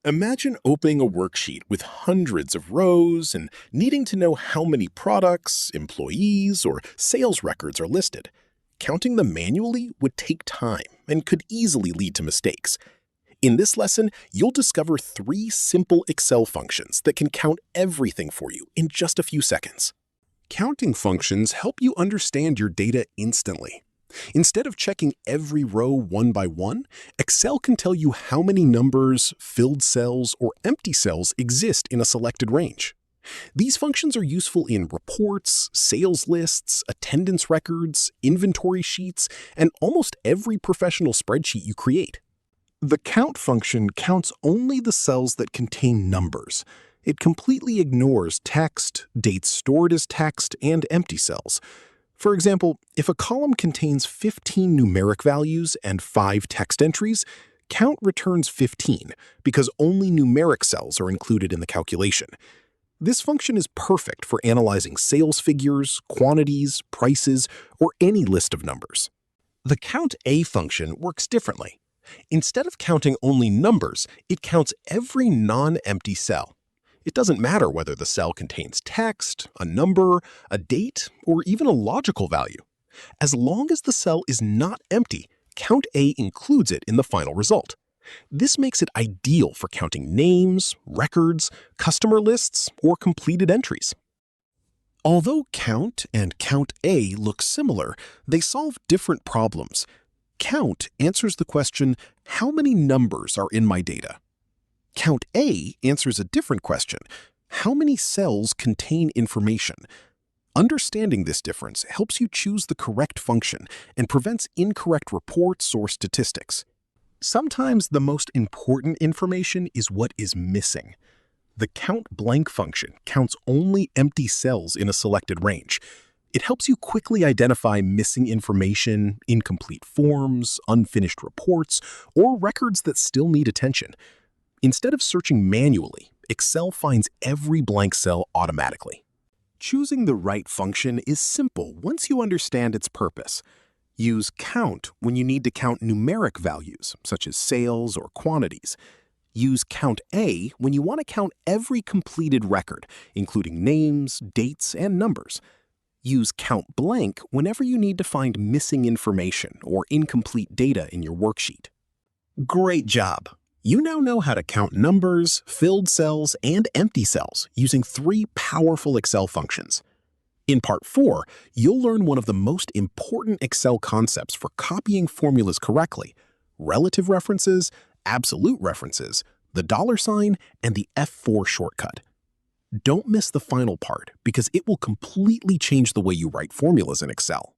Imagine opening a worksheet with hundreds of rows and needing to know how many products, employees, or sales records are listed. Counting them manually would take time and could easily lead to mistakes. In this lesson, you'll discover 3 simple Excel functions that can count everything for you in just a few seconds. Counting functions help you understand your data instantly. Instead of checking every row one by one, Excel can tell you how many numbers, filled cells, or empty cells exist in a selected range. These functions are useful in reports, sales lists, attendance records, inventory sheets, and almost every professional spreadsheet you create. The COUNT function counts only the cells that contain numbers. It completely ignores text, dates stored as text, and empty cells. For example, if a column contains 15 numeric values and 5 text entries, COUNT returns 15 because only numeric cells are included in the calculation. This function is perfect for analyzing sales figures, quantities, prices, or any list of numbers. The COUNTA function works differently. Instead of counting only numbers, it counts every non-empty cell. It doesn't matter whether the cell contains text, a number, a date, or even a logical value. As long as the cell is not empty, COUNTA includes it in the final result. This makes it ideal for counting names, records, customer lists, or completed entries. Although COUNT and COUNTA look similar, they solve different problems. COUNT answers the question, how many numbers are in my data? COUNTA answers a different question, how many cells contain information? Understanding this difference helps you choose the correct function and prevents incorrect reports or statistics. Sometimes the most important information is what is missing. The COUNTBLANK function counts only empty cells in a selected range. It helps you quickly identify missing information, incomplete forms, unfinished reports, or records that still need attention. Instead of searching manually, Excel finds every blank cell automatically. Choosing the right function is simple once you understand its purpose. Use COUNT when you need to count numeric values, such as sales or quantities. Use COUNTA when you want to count every completed record, including names, dates, and numbers. Use COUNTBLANK whenever you need to find missing information or incomplete data in your worksheet. Great job! You now know how to count numbers, filled cells, and empty cells using 3 powerful Excel functions. In Part 4, you'll learn one of the most important Excel concepts for copying formulas correctly: relative references, absolute references, the $sign, and the F4 shortcut. Don't miss the final part because it will completely change the way you write formulas in Excel.